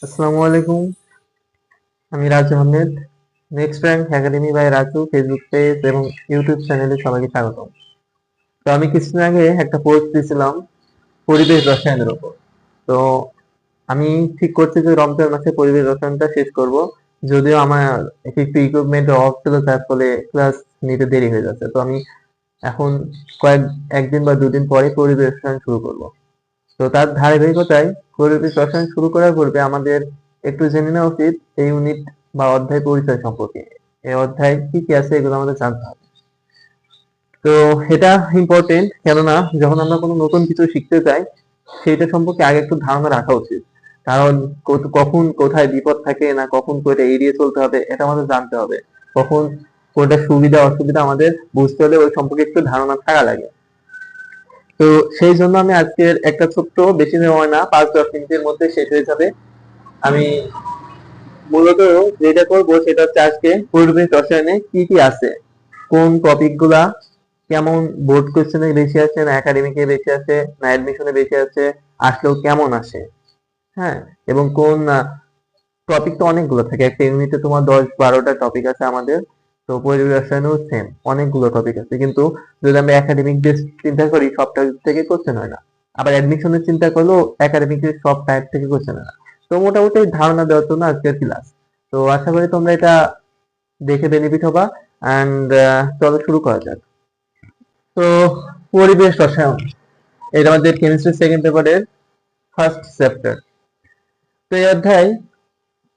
আসসালামু আলাইকুম। আমি Raju Ahmed. Next rank academy by Raju Facebook page এবং ইউটিউব চ্যানেলে সবাইকে স্বাগতম। তো আমি কিছুদিন আগে একটা পোস্ট দিয়েছিলাম পরিবেশ রসায়নের উপর। তো আমি ঠিক করছি যে রমজান মাসে পরিবেশ রসায়নটা শেষ করব। যদিও আমার একটু ইকুইপমেন্ট অফ ছিল, তার ফলে ক্লাস নিতে দেরি হয়ে যাচ্ছে। তো আমি এখন একদিন বা দুদিন পরে পরিবেশ রসায়ন শুরু করব। তো তার ধারাবাহিকতায় পরিবেশ রসায়ন শুরু করার পূর্বে আমাদের একটু জেনে নেওয়া উচিত এই ইউনিট বা অধ্যায় পরিচয় সম্পর্কে। এই অধ্যায় কি কি আছে এগুলো আমাদের জানতে হবে। তো এটা ইম্পর্টেন্ট, কেননা যখন আমরা কোনো নতুন কিছু শিখতে যাই সেটা সম্পর্কে আগে একটু ধারণা রাখা উচিত। কারণ কখন কোথায় বিপদ থাকে, না কখন কোথাটা এড়িয়ে চলতে হবে এটা আমাদের জানতে হবে। কখন কোনটা সুবিধা অসুবিধা আমাদের বুঝতে হলে ওই সম্পর্কে একটু ধারণা থাকা লাগে। তো সেই জন্য আমি আজকের একটা ছোট্ট, বেশি সময় না, 5-10 মিনিটের মধ্যে শেষ হয়ে যাবে। আমি মূলত যেটা করবো সেটা হচ্ছে আজকে পরিবেশ রসায়নে কি কি আছে, কোন টপিক গুলা কেমন বোর্ড কোশ্চেনে বেশি আসে, না একাডেমিকে বেশি আসে, না অ্যাডমিশনে বেশি আসে, আসলেও কেমন আসে। হ্যাঁ, এবং কোন টপিক তো অনেকগুলো থাকে, একটা ইউনিটে তোমার 10-12টা টপিক আছে আমাদের। তো পরিবেশ রসায়নেও সেম অনেকগুলো টপিক আছে, কিন্তু যদি আমরা একাডেমিক বেস চিন্তা করি সব টাইপ থেকে কোশ্চেন হয় না। আবার অ্যাডমিশনের চিন্তা করলেও একাডেমিক সব টাইপ থেকে কোশ্চেন হয় না। তো মোটামুটি ধারণা দেওয়ার জন্য আজকের ক্লাস। তো আশা করি তোমরা এটা দেখে বেনিফিট হবা। অ্যান্ড চলো শুরু করা যাক। তো পরিবেশ রসায়ন এটা আমাদের কেমিস্ট্রি সেকেন্ড পেপারের ফার্স্ট চ্যাপ্টার। তো এই অধ্যায়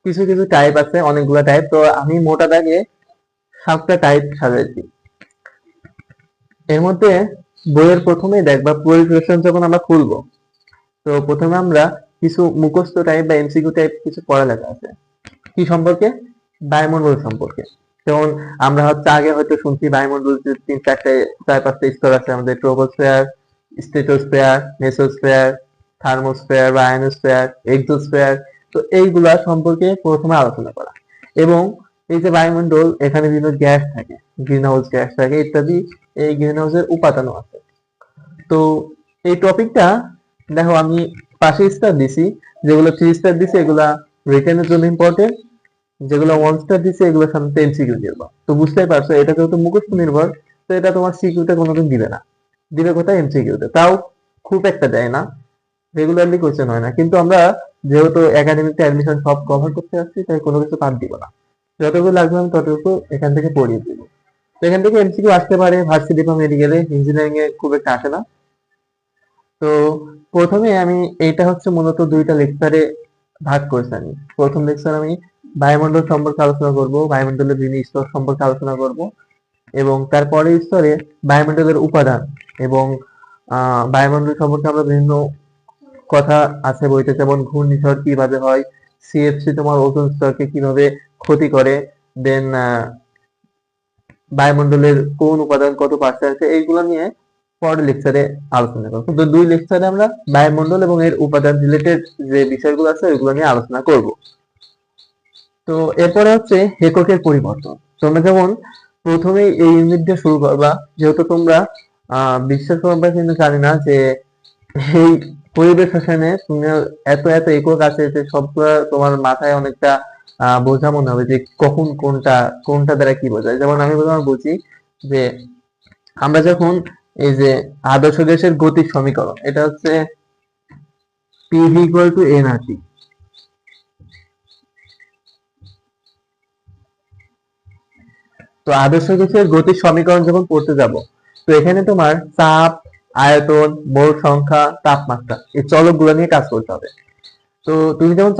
কিছু কিছু টাইপ আছে, অনেকগুলো টাইপ। তো আমি মোটা দাগে 7টা টাইপ সাজাইছি। এর মধ্যে বইয়ের প্রথমেই দেখবা পরিবেশ রসায়ন যখন আমরা খুলবো, তো প্রথমে আমরা কিছু মুখস্থ টাইপ বা এমসিকিউ টাইপ কিছু পড়ালেখা আছে। কি সম্পর্কে? বায়ুমণ্ডল সম্পর্কে। যেমন আমরা আগে হয়তো শুনছি বায়ুমণ্ডল যে 3-4-5টা স্তর আছে আমাদের: ট্রোপোস্ফিয়ার, স্ট্রেটোস্ফিয়ার, মেসোস্ফিয়ার, থার্মোস্ফিয়ার বা আয়নোস্ফিয়ার, এক্সোস্ফিয়ার। তো এইগুলা সম্পর্কে প্রথমে আলোচনা করা। এবং এই যে বায়ুমণ্ডল, এখানে বিভিন্ন গ্যাস থাকে, গ্রিন হাউস গ্যাস থাকে ইত্যাদি। এই গ্রিন হাউসের উপাদানও আছে। তো এই টপিকটা দেখো, আমি পাশে স্টার দিছি। যেগুলো 3 স্টার দিছি এগুলা রিটেনের জন্য ইম্পর্টেন্ট, যেগুলো 1 স্টার দিছে এগুলো সাধারণত এমসিকিউ দিবা। তো বুঝতেই পারছো এটা যেহেতু মুখস্থ নির্ভর, তো এটা তোমার সিকিউতে কোনোদিন দিবে না। দিবে কোথায়? এমসিকিউতে, তাও খুব একটা দেয় না, রেগুলারলি কোশ্চেন হয় না। কিন্তু আমরা যেহেতু একাডেমিতে অ্যাডমিশন সব কভার করতে যাচ্ছি, তাই কোনো কিছু বাদ দিব না। যতটুকু লাগবে আমি ততটুকু এখান থেকে পড়িয়ে দিব। তো এখান থেকে এমসিকিউ আসতে পারে ভার্সিটি বা মেডিকেলে, ইঞ্জিনিয়ারিং এ খুব একটা আসে না। তো প্রথমে আমি, এইটা হচ্ছে মূলত 2টা লেকচারে ভাগ করেছি আমি। প্রথম লেকচার আমি বায়ুমণ্ডল সম্পর্কে আলোচনা করব, বায়ুমণ্ডলের বিভিন্ন স্তর সম্পর্কে আলোচনা করব, এবং তারপরের স্তরে বায়ুমণ্ডলের উপাদান এবং বায়ুমণ্ডল সম্পর্কে আমরা বিভিন্ন কথা আছে বইতে, যেমন ঘূর্ণিঝড় কিভাবে হয়, সিএফসি তোমার ওজোন স্তরকে কিভাবে ক্ষতি করে, দেন বায়ুমণ্ডলের কোন উপাদান কত পার্সেন্ট আছে, এইগুলো নিয়ে পরের লেকচারে আলোচনা করবো। তো 2 লেকচারে আমরা বায়ুমণ্ডল এবং এর উপাদান রিলেটেড যে বিষয়গুলো আছে ওইগুলো নিয়ে আলোচনা করব। তো এরপরে হচ্ছে এককের পরিবর্তন। তোমরা যেমন প্রথমেই এই ইউনিট দিয়ে শুরু করবা, যেহেতু তোমরা বিশ্বাস করবা কিন্তু জানি না যে এই পরিবেশ রসায়নে তুমি এত এত একক আছে যে সবগুলা তোমার মাথায় অনেকটা বোঝা মনে হবে যে কখন কোনটা কোনটা দ্বারা কি বোঝায়। যেমন আমি তোমার বুঝি যে আমরা যখন এই যে আদর্শ গ্যাসের গতির সমীকরণ, এটা হচ্ছে পিভি ইকুয়াল টু এনআরটি। তো আদর্শ গ্যাসের গতির সমীকরণ যখন পড়তে যাব, তো এখানে তোমার চাপ, আয়তন, মোল সংখ্যা, তাপমাত্রা এই চলকগুলো নিয়ে কাজ করতে হবে। তো তুমি যখন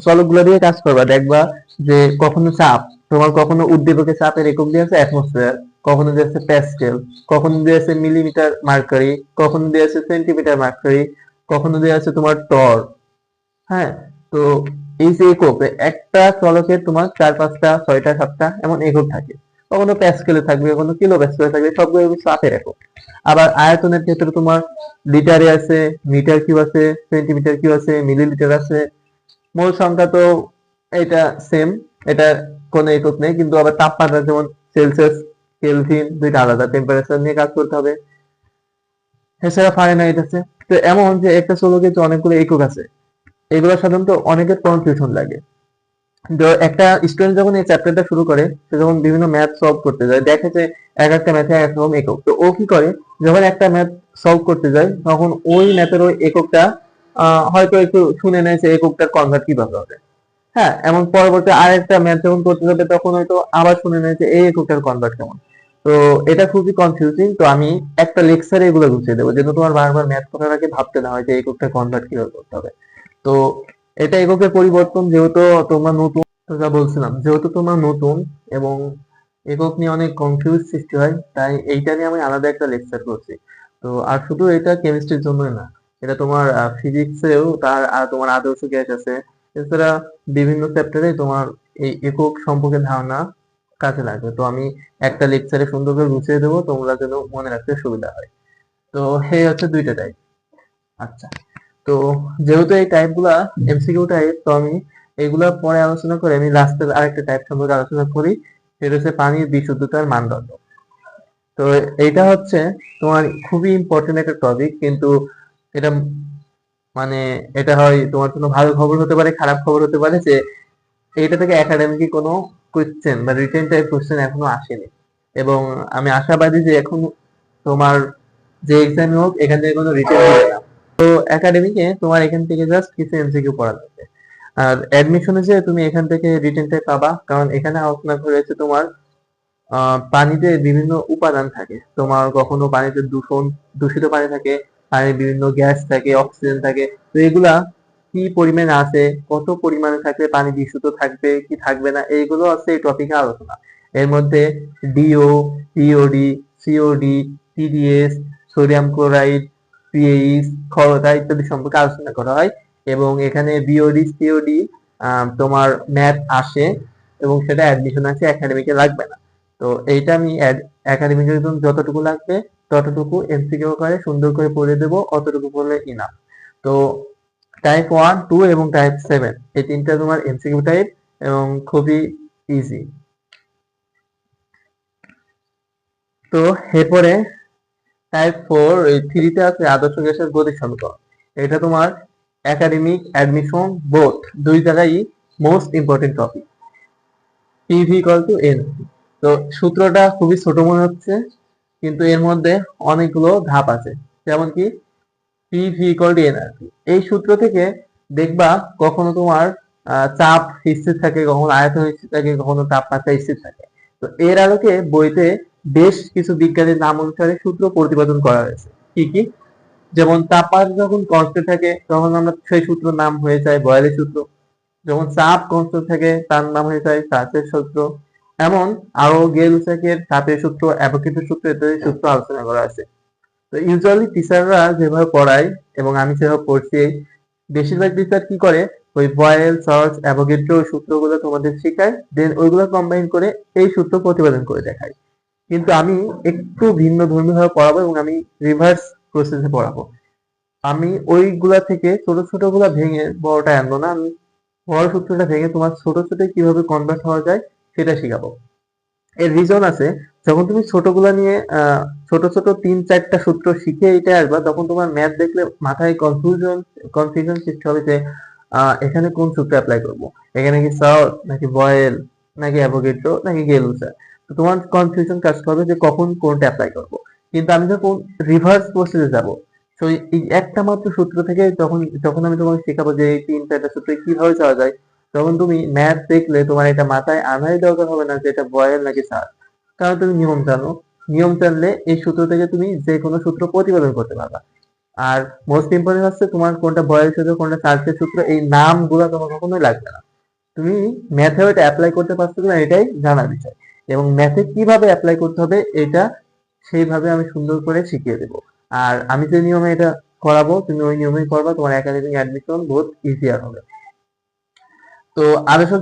চলকগুলো দিয়ে কাজ করবা, দেখবা যে কখনো চাপ, তোমার কখনো উদ্দীপকের চাপের একক দিয়ে আছে অ্যাটমসফিয়ার, কখনো দিয়ে আছে প্যাসকেল, কখনো দিয়ে আছে মিলিমিটার মার্কারি, কখনো দিয়ে আছে সেন্টিমিটার মার্কারি, কখনো দিয়ে আছে তোমার টর। হ্যাঁ, তো এই যে একক, একটা চলকের তোমার 4-5-6-7টা এমন একক থাকে। কখনো প্যাসকেলে থাকবে, কখনো কিলো প্যাসকেলে থাকবে, সবগুলো চাপের একক। আবার আয়তনের ক্ষেত্রে তোমার লিটারে আছে, মিটার কিউব আছে, সেন্টিমিটার কিউব আছে, মিলিলিটার আছে। মোল সংখ্যা তো এটা সেম, এটা কোনো একক নেই। কিন্তু আবার তাপমাত্রা যেমন সেলসিয়াস, কেলভিন, দুইটা আলাদা টেম্পারেচার নিয়ে কাজ করতে হবে। এছাড়া ফারেনহাইট আছে। তো এমন যে একটা চলকের যে অনেকগুলো একক আছে, এগুলো সাধারণত অনেকের কনফিউশন লাগে। একটা স্টুডেন্ট যখন এই চ্যাপ্টারটা শুরু করে, সে যখন বিভিন্ন ম্যাথ সলভ করতে যায়, দেখে যে এক একটা ম্যাথে এক রকম একক। তো ও কি করে, যখন একটা ম্যাথ সলভ করতে যায় তখন ওই ম্যাথের ওই এককটা হয়তো একটু শুনে নেয় যে এককটার কনভার্ট কিভাবে হবে। হ্যাঁ, এমন পরবর্তী আরেকটা ম্যাথ যখন করতে যাবে তখন হয়তো আবার শুনে নেয় যে এই এককটার কনভার্ট কেমন। তো এটা খুবই কনফিউজিং। তো আমি একটা লেকচারে এগুলো বুঝিয়ে দেবো, যেন তোমার বারবার ম্যাথ করার আগে ভাবতে না হয় যে এককটা কনভার্ট কিভাবে করতে হবে। তো এটা এককের পরিবর্তন, যেহেতু তোমরা নতুন, তো যা বলছিলাম, যেহেতু তোমরা নতুন এবং একক নিয়ে অনেক কনফিউজ সৃষ্টি হয়, তাই এইটা নিয়ে আমি আলাদা একটা লেকচার করছি। তো আর শুধু এটা কেমিস্ট্রির জন্যই না, এটা তোমার ফিজিক্সেও তার তোমার আদর্শ গ্যাস আছে। এছাড়া বিভিন্ন চ্যাপ্টারে তোমার এই একক সম্পর্কে ধারণা কাজে লাগবে। তো আমি একটা লেকচারে সুন্দর করে গুছিয়ে দেবো, তোমরা যেন মনে রাখতে সুবিধা হয়। তো এই হচ্ছে দুইটা টাইপ। আচ্ছা, তো যেহেতু এই টাইপ গুলা এমসিকিউ টাইপ, তো আমি এগুলা পরে আলোচনা করে আমি লাস্টের আরেকটা টাইপ সম্পর্কে আলোচনা করি, সেটা হচ্ছে পানির বিশুদ্ধতার মানদণ্ড। তো এইটা হচ্ছে তোমার খুবই ইম্পর্টেন্ট একটা টপিক, কিন্তু এটা মানে এটা হয় তোমার জন্য ভালো খবর হতে পারে, খারাপ খবর হতে পারে যে এইটা থেকে একাডেমিক কোনো কোয়েশ্চেন বা রিটেন টাইপ কোয়েশ্চেন এখনো আসেনি। এবং আমি আশাবাদী যে এখন তোমার যে এক্সাম হোক, এখান থেকে কোনো রিটেন দিবে না। তো একাডেমিকে তোমার এখান থেকে জাস্ট কিছু এমসিকিউ পড়া লাগবে। আর অ্যাডমিশনে যে তুমি এখান থেকে রিটেনটাই পাবা, কারণ এখানে আলোচনা করেছে তোমার পানিতে বিভিন্ন উপাদান থাকে। তোমার কখনো পানিতে দূষিত পানি থাকে, পানির বিভিন্ন গ্যাস থাকে, অক্সিজেন থাকে। তো এগুলা কি পরিমাণে আছে, কত পরিমাণে থাকলে পানি বিশুদ্ধ থাকবে কি থাকবে না, এইগুলো আছে এই টপিকে আলোচনা। এর মধ্যে DO, BOD, COD, TDS, sodium chloride, pH, ক্ষারতা ইত্যাদি সম্পর্কে আলোচনা করা হয়। এবং এখানে বিওডি, সিওডি তোমার ম্যাথ আসে, এবং সেটা অ্যাডমিশন আছে, একাডেমিকে লাগবে না। তো এইটা আমি একাডেমিকের জন্য যতটুকু লাগবে ততটুকু এমসিকিউ করে সুন্দর করে পড়ে দেবো, অতটুকু পড়লে ইনাফ। তো টাইপ 1, 2 এবং টাইপ 7 এই তিনটা তোমার এমসিকিউ টাইপ এবং খুবই ইজি। তো এরপরে টাইপ 4, এই 3 তে আছে আদর্শ গ্যাসের গতি সমীকরণ। এটা তোমার একাডেমিক, অ্যাডমিশন বোথ দুই জায়গায় most important topic. PV equal to N. তো সূত্রটা খুবই ছোট মনে হচ্ছে, কিন্তু এর মধ্যে অনেকগুলো ধাপ আছে। যেমন কি পিভি ইকুয়াল টু এনআরটি, এই সূত্র থেকে দেখবা কখনো তোমার চাপ স্থির থাকে, কখনো আয়তন স্থির থাকে, কখনো তাপমাত্রা স্থির থাকে। তো এর আলোকে বইতে বেশ কিছু বিজ্ঞানীর নাম অনুসারে সূত্র প্রতিপাদন করা হয়েছে। কি কি? যেমন তাপমাত্রা যখন কনস্ট্যান্ট থাকে তখন আমরা সেই সূত্রের নাম হয়ে যায় বয়েলের সূত্র। যখন চাপ কনস্ট্যান্ট থাকে তার নাম হয়ে যায় চার্চের সূত্র। এমন আরো গেলুসাকের চাপের সূত্র, অ্যাভোগাড্রোর সূত্র ইত্যাদি সূত্র আলোচনা করা আছে। তো ইউজুয়ালি টিচাররা যেভাবে পড়ায় এবং আমি যেভাবে পড়ছি, বেশিরভাগ টিচার কি করে, ওই বয়েল, চার্চ, অ্যাভোগাড্রো সূত্রগুলো তোমাদের শেখায়, দেন ওইগুলো কম্বাইন করে এই সূত্র প্রতিপাদন করে দেখায়। কিন্তু আমি একটু ভিন্ন ধর্মী ভাবে পড়াবো এবং আমি রিভার্স প্রসেসে পড়াবো। আমি ওইগুলা থেকে ছোট ছোট গুলা ভেঙে বড়টা আনবো না, আমি বড় সূত্রটা ভেঙে তোমার ছোট ছোট কিভাবে কনভার্ট হওয়া যায় সেটা শেখাবো। এর রিজন আছে, যখন তুমি ছোটগুলা নিয়ে ছোট ছোট 3-4টা সূত্র শিখে এটা আসবা, তখন তোমার ম্যাথ দেখলে মাথায় কনফিউশন সৃষ্টি হবে যে এখানে কোন সূত্র অ্যাপ্লাই করব, এখানে কি সার্চ নাকি বয়েল নাকি অ্যাভোগাড্রো নাকি গেলুসা। তো তোমার কনফিউশন কাজ করবে যে কখন কোনটা অ্যাপ্লাই করব। কিন্তু আমি যখন রিভার্স প্রসেসে যাব, তো এই একটা মাত্র সূত্র থেকে যখন যখন আমি তোমাকে শেখাবো যে এই 3-4টা সূত্র কিভাবে যাওয়া যায়, তখন তুমি ম্যাথ দেখলে তোমার এটা মাথায় আনারই দরকার হবে না যে এটা বয়েল নাকি সার্চ। কারণ তুমি নিয়ম জানো, নিয়ম জানলে এই সূত্র থেকে তুমি যে কোনো সূত্র প্রতিপাদন করতে পারবা। আর মোস্ট ইম্পর্টেন্ট হচ্ছে তোমার কোনটা বয়েল সূত্র কোনটা সার্চের সূত্র, এই নামগুলো তোমার কখনোই লাগবে না। তুমি ম্যাথে ওইটা অ্যাপ্লাই করতে পারছো কিনা এটাই জানার বিষয়, এবং ম্যাথে কিভাবে অ্যাপ্লাই করতে হবে এটা সেইভাবে আমি সুন্দর করে শিখিয়ে দেবো। আর আমি যে নিয়মে এটা করাবো তুমি ওই নিয়মেই করবা, তোমার একাডেমিক অ্যাডমিশন বহুত ইজিয়ার হবে। তো আদর্শ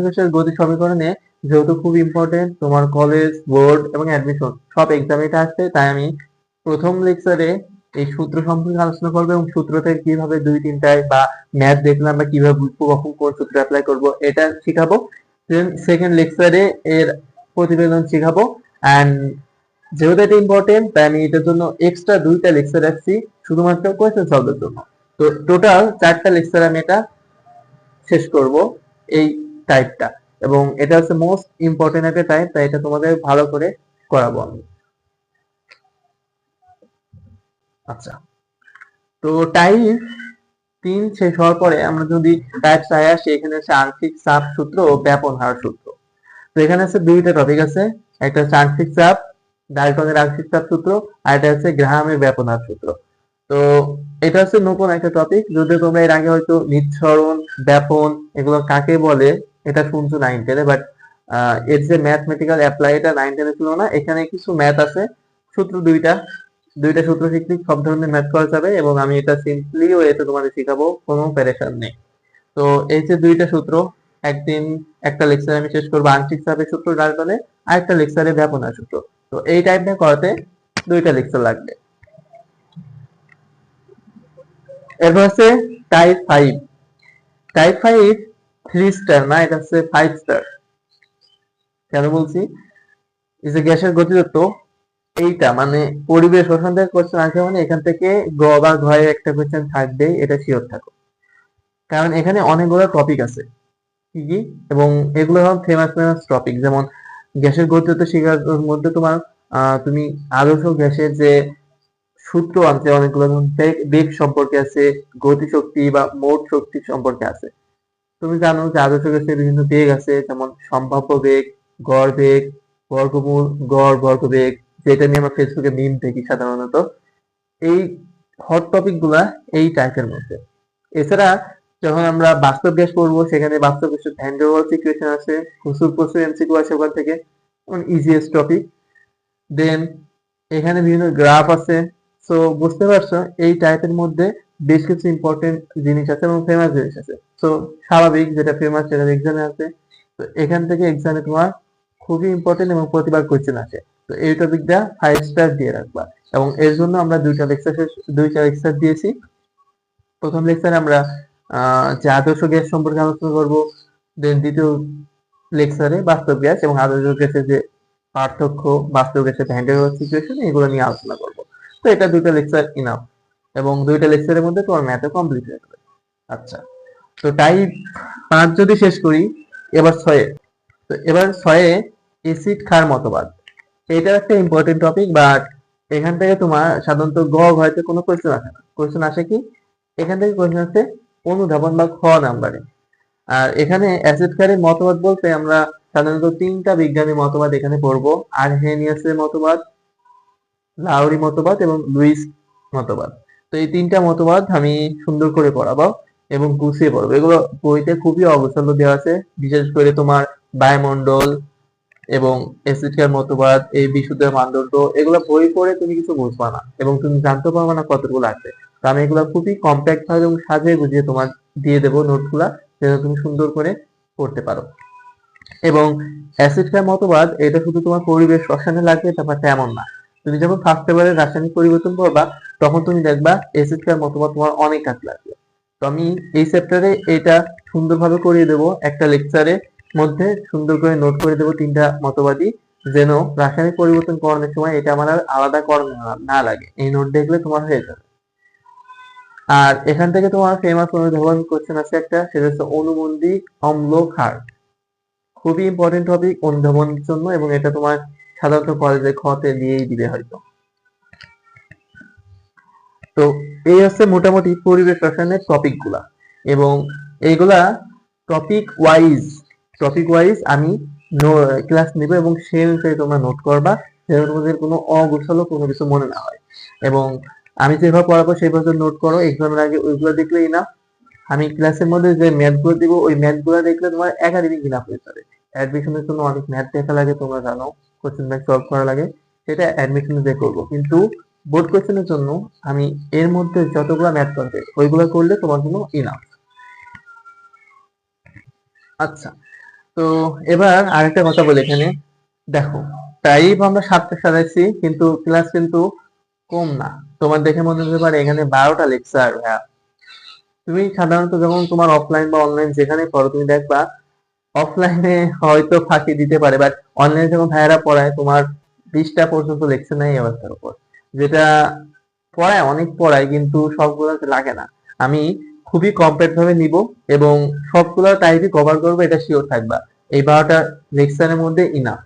গ্যাসের গতি সমীকরণে যেহেতু খুব ইম্পর্টেন্ট, তোমার কলেজ, বোর্ড এবং অ্যাডমিশন সব এক্সামে এটা আসছে, তাই আমি প্রথম লেকচারে এই সূত্র সম্পর্কে আলোচনা করবো এবং সূত্র থেকে কিভাবে 2-3টায় বা ম্যাথ দেখলাম বা কিভাবে বুঝবো কখন কোন সূত্র অ্যাপ্লাই করব এটা শিখাবো। দেন সেকেন্ড লেকচারে এর প্রতিবেদন শিখাবো। অ্যান্ড যেহেতু এটা ইম্পর্টেন্ট, তাই আমি এটার জন্য এক্সট্রা 2টা লেকচার রাখছি শুধুমাত্র কোয়েশ্চেন সলভের জন্য। তো টোটাল 4টা লেকচার আমি এটা শেষ করব এই টাইপটা, এবং এটা হচ্ছে মোস্ট ইম্পর্টেন্ট একটা টাইপ, তাই এটা তোমাদের ভালো করে করাবো আমি। আচ্ছা, তো টাইপ 3 শেষ হওয়ার পরে আমরা যদি টাইপ 4 আসি, এখানে হচ্ছে আংশিক চাপ সূত্র ও ব্যাপন হার সূত্র। তো এখানে আছে দুইটা টপিক আছে, একটা হচ্ছে আংশিক চাপ, ডাল্টনের আংশিক চাপ সূত্র, আর এটা হচ্ছে গ্রাহামের ব্যাপন হার সূত্র। তো এটা হচ্ছে নতুন একটা টপিক, যদি তোমরা এর আগে হয়তো নিঃসরণ, ব্যাপন এগুলো কাকে বলে এটা শুনছো 9-10-এ, বাট এর যে ম্যাথমেটিক্যাল অ্যাপ্লাই এটা 9-10-এ ছিল না। এখানে কিছু ম্যাথ আছে, সূত্র দুইটা দুইটা সূত্র শিখলেই সব ধরনের ম্যাথ করা যাবে, এবং আমি এটা সিম্পলি ওয়েতে তোমাদের শিখাবো, কোনো প্যারেশান নেই। তো এই যে দুইটা সূত্র, একদিন একটা লেকচার আমি শেষ করবো আংশিক চাপের সূত্র ডাল্টনে, আর একটা লেকচারে ব্যাপনের সূত্র। তো এই টাইপটা করাতে দুইটা লেকচার লাগবে। এরপর হচ্ছে টাইপ 5। টাইপ 5 3 স্টার না, এটা হচ্ছে 5 স্টার। কেন বলছি, এই যে গ্যাসের গতিতত্ত্ব, এইটা মানে পরিবেশ শোষণ থেকে কোশ্চেন আসে, মানে এখান থেকে গ বা ঘ এর একটা কোশ্চেন থাকবে, এটা শিওর থাকো। কারণ এখানে অনেকগুলো টপিক আছে, কি কি, এবং এগুলো হল ফেমাস ফেমাস টপিক। যেমন গ্যাসের গতিতত্ত্ব শেখার মধ্যে তোমার তুমি আদর্শ গ্যাসের যে সূত্র আছে অনেকগুলো, যেমন বেগ সম্পর্কে আছে, গতিশক্তি বা মোট শক্তি সম্পর্কে আছে। তুমি জানো যে আদর্শ গ্যাসের বিভিন্ন বেগ আছে, যেমন সম্ভাব্য বেগ, গড় বেগ, বর্গমূল, গড় বর্গবেগ, যেটা নিয়ে আমরা ফেসবুকে মিম দেখি সাধারণত। এই হট টপিক গুলা এই টাইপের মধ্যে। এছাড়া যখন আমরা বাস্তব গ্যাস পড়বো, সেখানে বাস্তব গ্যাসের ভ্যান ডার ওয়ালস ইকুয়েশন আছে, প্রচুর প্রচুর এমসিকিউ আছে ওখান থেকে, ইজিয়েস্ট টপিক। দেন এখানে বিভিন্ন গ্রাফ আছে। সো বুঝতে পারছো এই টাইপের মধ্যে বেশ কিছু ইম্পর্টেন্ট জিনিস আছে এবং ফেমাস জিনিস আছে। সো স্বাভাবিক, যেটা ফেমাস সেটা এক্সামে আছে। তো এখান থেকে এক্সামে তোমার খুবই ইম্পর্টেন্ট এবং প্রতিবার কোশ্চেন আসে। তো এই টপিকটা 5 স্টার দিয়ে রাখবা, এবং এর জন্য আমরা দুইটা লেকচার দিয়েছি। প্রথম লেকচারে আমরা যে আদর্শ গ্যাস সম্পর্কে আলোচনা করব, দেন দ্বিতীয় লেকচারে বাস্তব গ্যাস এবং আদর্শ গ্যাসের যে পার্থক্য, বাস্তব গ্যাসের ভ্যান ডার ওয়ালস ইকুয়েশন, এগুলো নিয়ে আলোচনা করব। তো এটা দুইটা লেকচার ইনাফ, এবং দুইটা লেকচারের মধ্যে তোমার ম্যাথও কমপ্লিট হয়ে যাবে। আচ্ছা, তো টাইপ 5 যদি শেষ করি, এবার 6। তো এবার 6 এসিড ক্ষার মতবাদ। এটা একটা ইম্পর্টেন্ট টপিক, বাট এখান থেকে তোমার সাধারণত ঘতে কোনো কোয়েশ্চেন আসে না। কোয়েশ্চেন আসে কি, এখান থেকে কোয়েশ্চেন আসে অনুধাবন বা খ নাম্বারে। আর এখানে অ্যাসিড ক্ষারের মতবাদ বলতে আমরা সাধারণত 3টা বিজ্ঞানী মতবাদ এখানে পড়বো, আরহেনিয়াসের মতবাদ, লাউরি মতবাদ এবং লুইস মতবাদ। তো এই 3টা মতবাদ আমি সুন্দর করে পড়াবো এবং গুছিয়ে পড়বো। এগুলো বইতে খুবই অবসন্ন দেওয়া আছে, বিশেষ করে তোমার বায়ুমণ্ডল এবং অ্যাসিড ক্ষার মতবাদ, এই বিশুদ্ধের মানদণ্ড, এগুলো বই পড়ে তুমি কিছু বুঝবা না এবং তুমি জানতে পারবে না কতগুলো আছে। তো আমি এগুলো খুবই কম্প্যাক্ট ভাবে এবং সাজিয়ে গুছিয়ে তোমার দিয়ে দেবো নোটগুলা, যেন তুমি সুন্দর করে পড়তে পারো। এবং অ্যাসিড ক্ষার মতবাদ এটা শুধু তোমার পরিবেশ রসায়নে লাগবে ব্যাপারটা এমন না। তুমি যখন ফার্স্ট পেপারে রাসায়নিক পরিবর্তন করবা, তখন তুমি দেখবা অ্যাসিড ক্ষার মতবাদ তোমার অনেক কাজে লাগবে। তো আমি এই চ্যাপ্টারে এটা সুন্দরভাবে করিয়ে দেবো, একটা লেকচারে মধ্যে সুন্দর করে নোট করে দেবো 3টা মতবাদই, যেন রাসায়নিক পরিবর্তন করানোর সময় এটা আমার আর আলাদা করানো না লাগে, এই নোট দেখলে তোমার হয়ে যাবে। আর এখান থেকে তোমার ফেমাস অনুধাবন কোশ্চেন আছে একটা, সেটা হচ্ছে অনুবন্ধী অম্ল ক্ষার। খুবই ইম্পর্টেন্ট টপিক অনুধাবনের জন্য, এবং এটা তোমার সাধারণত কলেজে খতে দিয়েই দিবে হয়তো। তো এই হচ্ছে মোটামুটি পরিবেশ রসায়নের টপিক গুলা, এবং এইগুলা টপিক ওয়াইজ আমি ক্লাস নিব, এবং সেই অনুযায়ী তোমরা নোট করবা, যেন তোমাদের কোনো অগোছালো কোনো কিছু মনে না হয়। এবং আমি যেভাবে পড়াবো সেইভাবে নোট করো, এক্সামের আগে ওইগুলো দেখলেই না। আমি ক্লাসের মধ্যে যে ম্যাথ গুলো দিব, ওই ম্যাথ গুলো দেখলে তোমার একাডেমিক ইনাফ হয়ে যাবে। অ্যাডমিশনের জন্য অনেক ম্যাথ দেখা লাগে, তোমরা জানো, কোশ্চেন ব্যাংক সলভ করা লাগে, সেটা অ্যাডমিশনে যে করবো। কিন্তু বোর্ড কোশ্চেনের জন্য আমি এর মধ্যে যতগুলো ম্যাথ করবে ওইগুলো করলে তোমার জন্য ইনাফ। আচ্ছা, তো এবার আরেকটা কথা বলি এখানে। দেখো, টাইপ আমরা 7টা সাজাইছি, কিন্তু ক্লাস কিন্তু কম না। তোমার দেখে মনে হতে পারে এখানে 12টা লেকচার। তুমি সাধারণত যখন তোমার অফলাইন বা অনলাইন যেখানে পড়ো, তুমি দেখবা অফলাইনে হয়তো ফাঁকি দিতে পারে, বাট অনলাইনে যখন ভাইয়ারা পড়ায় তোমার 20টা পর্যন্ত লেকচার নেই অবস্থার উপর, যেটা পড়ায় অনেক পড়ায় কিন্তু সবগুলো লাগে না। আমি খুবই কম্প্যাক্ট ভাবে নিব এবং সবগুলো টাইপই কভার করবো, এটা শিওর থাকবা। এই 12টা লেকচারের মধ্যে ইনাফ।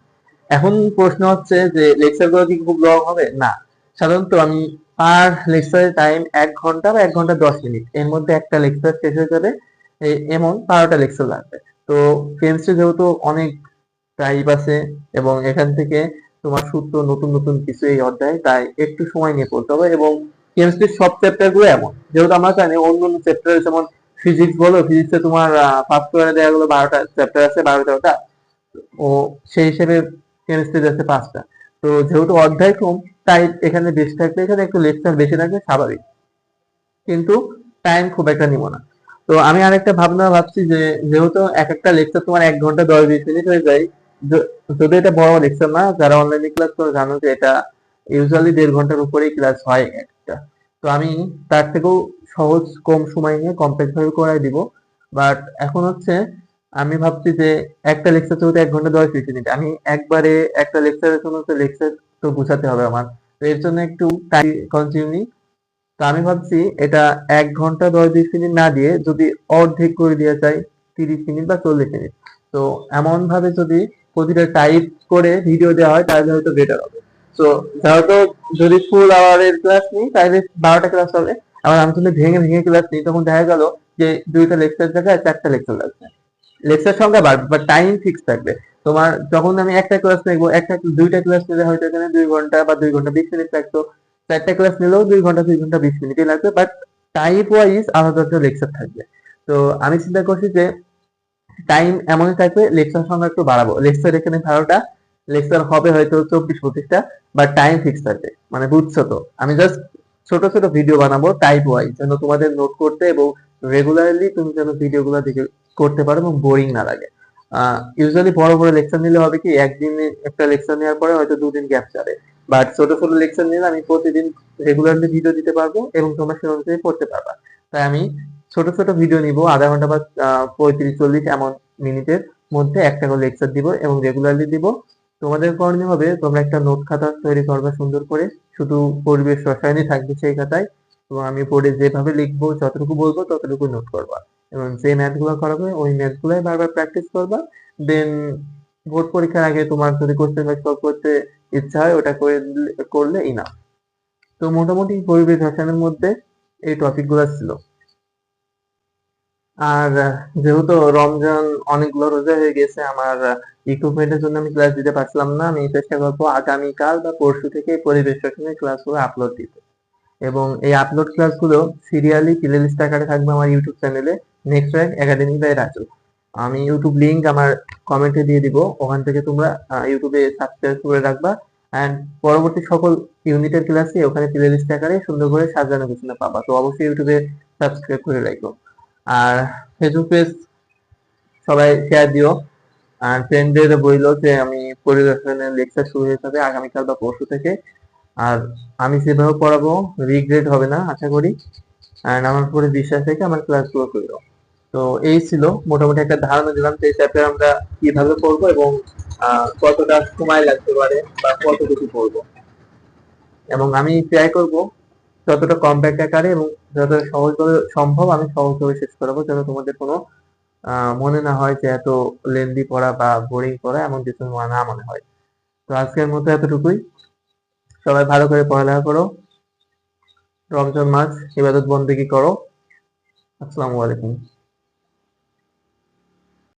এখন প্রশ্ন হচ্ছে যে লেকচার গুলো কি খুব লং হবে? না, সাধারণত আমি পার লেকচারের টাইম 1 ঘন্টা বা 1 ঘন্টা 10 মিনিট, এর মধ্যে একটা লেকচার শেষ হয়ে যাবে। এমন 12টা লেকচার লাগবে। তো কেমিস্ট্রি যেহেতু অনেক টাইপ আছে এবং এখান থেকে তোমার সূত্র নতুন নতুন কিছু এই অধ্যায়, তাই একটু সময় নিয়ে পড়তে হবে। এবং কেমিস্ট্রির সব চ্যাপ্টার গুলো এমন, যেহেতু আমরা জানি অন্য অন্য চ্যাপ্টার যেমন ফিজিক্স বলো, ফিজিক্সে তোমার ফার্স্ট ইয়ারে দেওয়া গেলো 12টা চ্যাপ্টার আছে, 12-13টা, ও সেই হিসেবে কেমিস্ট্রি আছে 5টা। তো যেহেতু অধ্যায় কম, তাই এখানে বেশি থাকলে এখানে একটু লেকচার বেশি থাকবে স্বাভাবিক, কিন্তু টাইম খুব একটা নিব না। তো আমি আরেকটা ভাবনা ভাবছি যে যেহেতু এক একটা লেকচার তোমার 1 ঘন্টা 10-20 মিনিট হয়ে যায়, যদি এটা বড় লেকচার না, যারা অনলাইনে ক্লাস করে জানো যে এটা ইউজুয়ালি 1.5 ঘন্টার উপরেই ক্লাস হয় একটা। তো আমি তার থেকেও সহজ কম সময় নিয়ে কমপ্যাক্ট ভাবে করাই দিব। বাট এখন হচ্ছে আমি ভাবছি যে একটা লেকচার যেহেতু 1 ঘন্টা 10-20 মিনিট, আমি একবারে একটা লেকচারের জন্য তো লেকচার তো গুছাতে হবে আমার, তো এর জন্য একটু টাইম কনজিউমিং। তো আমি ভাবছি এটা 1 ঘন্টা 10-20 মিনিট না দিয়ে যদি অর্ধেক করে দেওয়া যায়, 30 মিনিট বা 40 মিনিট। তো এমন ভাবে যদি প্রতিটা টাইপ করে ভিডিও দেওয়া হয় তাহলে হয়তো বেটার হবে। তো ধরো যদি ফুল আওয়ারের ক্লাস নিই তাহলে 12টা ক্লাস হবে। আবার আমি যদি ভেঙে ভেঙে ক্লাস নিই তখন দেখা গেল যে 2টা লেকচার জায়গায় 4টা লেকচার লাগছে। লেকচার সংখ্যা বাড়বে বাট টাইম ফিক্স থাকবে। তোমার যখন আমি একটা ক্লাস নেবো, একটা 2টা ক্লাস নিলে হয়তো এখানে 2 ঘন্টা বা 2 ঘন্টা 20 মিনিট লাগতো। 4টা ক্লাস নিলেও 2 ঘন্টা 2 ঘন্টা 20 মিনিটই লাগবে, বাট টাইপ ওয়াইজ আলাদা আলাদা লেকচার থাকবে। তো আমি চিন্তা করছি যে টাইম এমনই থাকবে, লেকচার সংখ্যা একটু বাড়াবো। লেকচার এখানে 12টা লেকচার হবে হয়তো 24-25টা, বাট টাইম ফিক্স থাকবে। মানে বুঝছো তো, আমি জাস্ট ছোট ছোট ভিডিও বানাবো টাইপ ওয়াইজ, যেন তোমাদের নোট করতে এবং রেগুলারলি তুমি যেন ভিডিও গুলো দেখে করতে পারো এবং বোরিং না লাগে। ইউজুয়ালি বড় বড় লেকচার নিলে হবে কি, একদিনে একটা লেকচার নেওয়ার পরে হয়তো 2 দিন গ্যাপ যাবে। বাট ছোট ছোট লেকচার নিলে আমি প্রতিদিন রেগুলারলি ভিডিও দিতে পারবো এবং তোমরা সে অনুযায়ী পড়তে পারবা। তাই আমি ছোট ছোট ভিডিও নিব, আধা ঘন্টা বা 35-40 এমন মিনিটের মধ্যে একটা করে লেকচার দিব এবং রেগুলারলি দিব। তোমাদের করণীয় হবে তোমরা একটা নোট খাতা তৈরি করবে সুন্দর করে, শুধু পরিবেশ রসায়নই থাকবে সেই খাতায়, এবং আমি বোর্ডে যেভাবে লিখবো যতটুকু বলবো ততটুকু নোট করবা এবং যে ম্যাথ গুলো করাবে ওই ম্যাথ গুলাই বারবার প্র্যাকটিস করবা। দেন বোর্ড পরীক্ষার আগে তোমার যদি কোশ্চেন ব্যাংক সলভ করতে ইচ্ছা হয় ওটা করলে ইনাফ। তো মোটামুটি পরিবেশ রসায়নের মধ্যে এই টপিক গুলো ছিল। আর যেহেতু রমজান অনেকগুলো রোজা হয়ে গেছে, আমার ইকুইপমেন্টের জন্য আমি ক্লাস দিতে পারছিলাম না। আমি চেষ্টা করবো আগামীকাল বা পরশু থেকে পরিবেশ রসায়নের ক্লাসগুলো আপলোড দিতে, এবং এই আপলোড ক্লাসগুলো সিরিয়ালি প্লে লিস্ট আকারে থাকবে আমার ইউটিউব চ্যানেলে, next rank academy by Raju. আমি ইউটিউব লিংক আমার কমেন্টে দিয়ে দিব, ওখান থেকে তোমরা ইউটিউবে সাবস্ক্রাইব করে রাখবা। অ্যান্ড পরবর্তী সকল ইউনিটের ক্লাসে ওখানে প্লে লিস্ট আকারে সুন্দর করে সাজানো গোছানো পাবা। তো অবশ্যই ইউটিউবে সাবস্ক্রাইব করে রাখো। আর ফেসবুক পেজ সবাই শেয়ার দিও। আর ফ্রেন্ডদের বইলো যে আমি পরিদর্শনের লেকচার শুরু হয়ে যাবে আগামীকাল বা পরশু থেকে। আর আমি যেভাবে পড়াবো রিগ্রেট হবে না আশা করি। আর আমার উপরে বিশ্বাস রেখে আমার ক্লাসগুলো করো। তো এই ছিল মোটামুটি একটা ধারণা দিলাম যে এই চ্যাপ্টার আমরা কিভাবে পড়বো এবং কতটা সময় লাগতে পারে বা কতটুকু পড়বো। এবং আমি ট্রাই করব যতটা কম্প্যাক্ট আকারে এবং যতটা সহজভাবে সম্ভব আমি সহজভাবে শেষ করাবো, যেন তোমাদের কোনো মনে না হয় যে এত লেন্দি পড়া বা বোরিং পড়া, এমন কিছু না মনে হয়। তো আজকের মতো এতটুকুই। সবাই ভালো করে পড়ালেখা করো, রমজান মাস ইবাদত বন্দেগী করো। আসসালামু আলাইকুম।